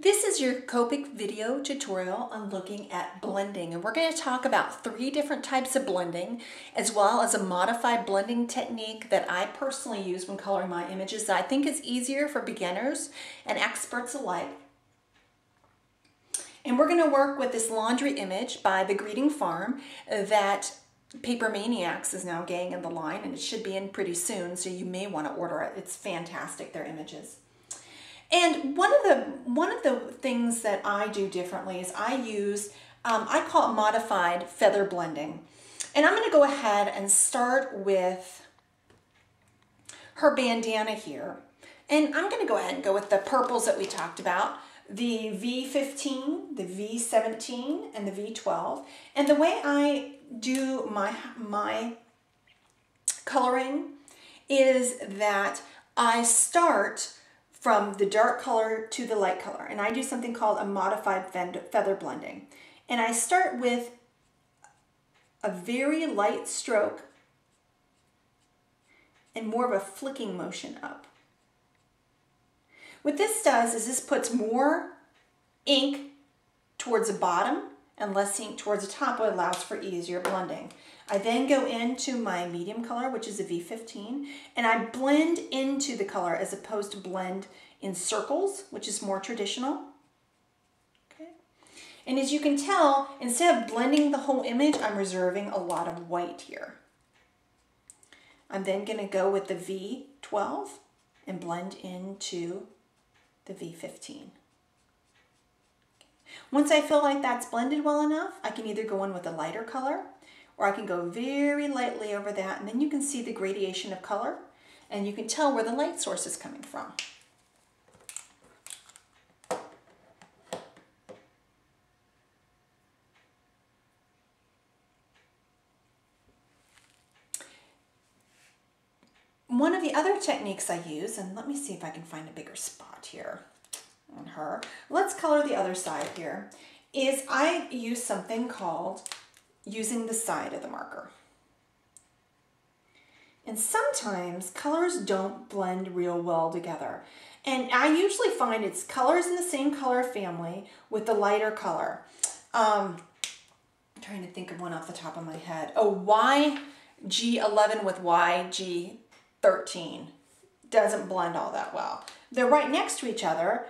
This is your Copic video tutorial on looking at blending, and we're going to talk about 3 different types of blending as well as a modified blending technique that I personally use when coloring my images that I think is easier for beginners and experts alike. And we're going to work with this laundry image by The Greeting Farm that Paper Maniacs is now getting in the line, and it should be in pretty soon, so you may want to order it. It's fantastic, their images. And one of the things that I do differently is I use, I call it modified feather blending. And I'm going to go ahead and start with her bandana here. And I'm going to go ahead and go with the purples that we talked about, the V15, the V17, and the V12. And the way I do my coloring is that I start from the dark color to the light color. And I do something called a modified feather blending. And I start with a very light stroke and more of a flicking motion up. What this does is this puts more ink towards the bottom and less ink towards the top, which allows for easier blending. I then go into my medium color, which is a V15, and I blend into the color as opposed to blend in circles, which is more traditional. Okay. And as you can tell, instead of blending the whole image, I'm reserving a lot of white here. I'm then going to go with the V12 and blend into the V15. Once I feel like that's blended well enough, I can either go in with a lighter color or I can go very lightly over that, and then you can see the gradation of color and you can tell where the light source is coming from. One of the other techniques I use, and let me see if I can find a bigger spot here on her. Let's color the other side here, is I use something called using the side of the marker. And sometimes colors don't blend real well together. And I usually find it's colors in the same color family with the lighter color. I'm trying to think of one off the top of my head. Oh, YG11 with YG13 doesn't blend all that well. They're right next to each other.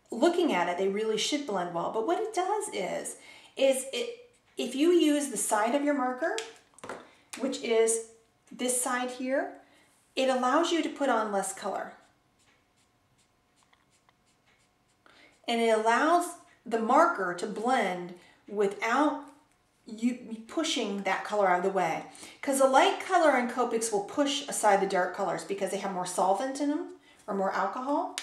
Looking at it, they really should blend well. But what it does is if you use the side of your marker, which is this side here, it allows you to put on less color. And it allows the marker to blend without you pushing that color out of the way. Because the light color and Copics will push aside the dark colors because they have more solvent in them or more alcohol.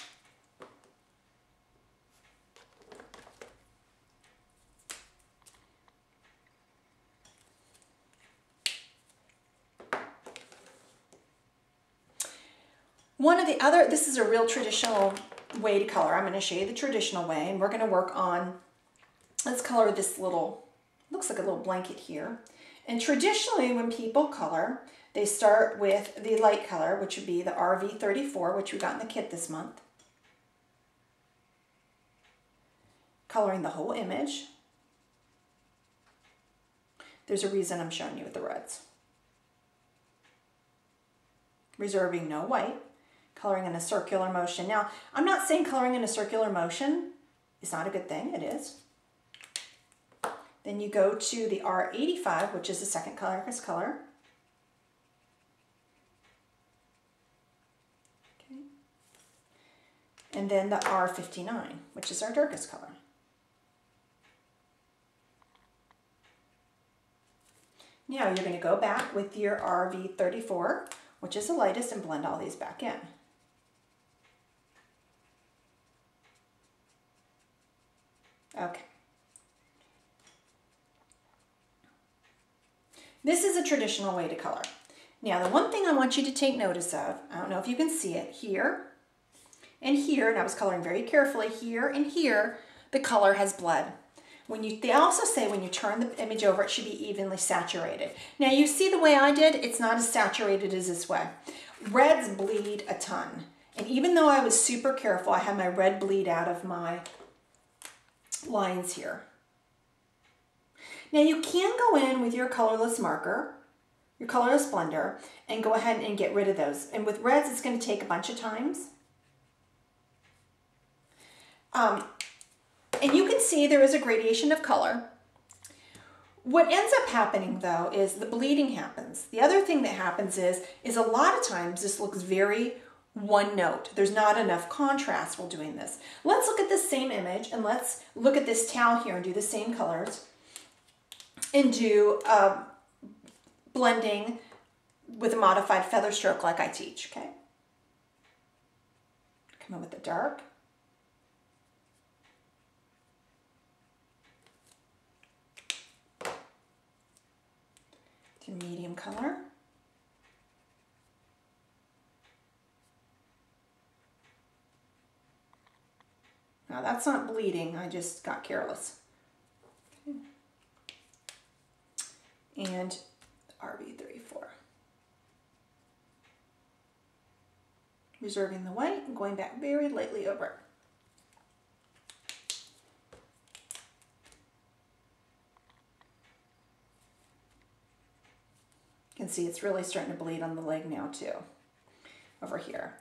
One of the other, this is a real traditional way to color. I'm going to show you the traditional way, and we're going to work on, let's color this little, looks like a little blanket here. And traditionally when people color, they start with the light color, which would be the RV34, which we got in the kit this month. Coloring the whole image. There's a reason I'm showing you with the reds. Reserving no white. Coloring in a circular motion. Now, I'm not saying coloring in a circular motion is not a good thing. It is. Then you go to the R85, which is the second darkest color. Okay. And then the R59, which is our darkest color. Now you're going to go back with your RV34, which is the lightest, and blend all these back in. Okay. This is a traditional way to color. Now, the one thing I want you to take notice of, I don't know if you can see it, here and here, and I was coloring very carefully, here and here, the color has bled. They also say when you turn the image over, it should be evenly saturated. Now, you see the way I did, it's not as saturated as this way. Reds bleed a ton. And even though I was super careful, I had my red bleed out of my lines here. Now you can go in with your colorless marker, your colorless blender, and go ahead and get rid of those. And with reds, it's going to take a bunch of times. And you can see there is a gradation of color. What ends up happening though is the bleeding happens. The other thing that happens is a lot of times this looks very one note. There's not enough contrast while doing this. Let's look at this same image and let's look at this towel here and do the same colors and do blending with a modified feather stroke like I teach, okay? Come in with the dark. Do medium color. Now that's not bleeding, I just got careless. Okay. And RB34. Reserving the white and going back very lightly over it. You can see it's really starting to bleed on the leg now too, over here.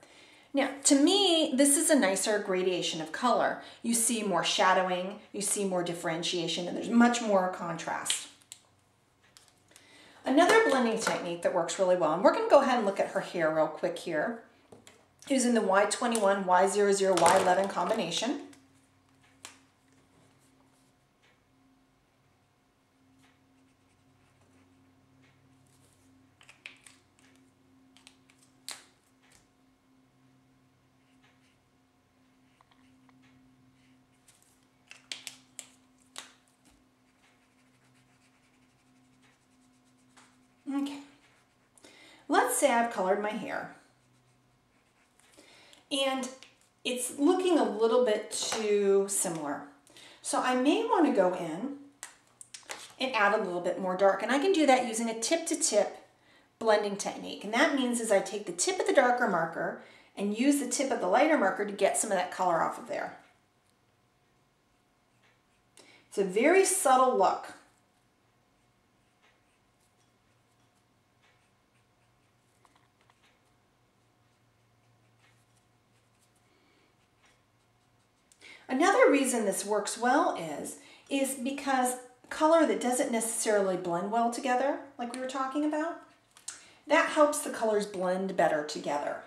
Now, to me, this is a nicer gradation of color. You see more shadowing, you see more differentiation, and there's much more contrast. Another blending technique that works really well, and we're going to go ahead and look at her hair real quick here, using the Y21, Y00, Y11 combination. Okay, let's say I've colored my hair and it's looking a little bit too similar. So I may want to go in and add a little bit more dark, and I can do that using a tip-to-tip blending technique. And that means is I take the tip of the darker marker and use the tip of the lighter marker to get some of that color off of there. It's a very subtle look. Another reason this works well is because color that doesn't necessarily blend well together, like we were talking about, that helps the colors blend better together.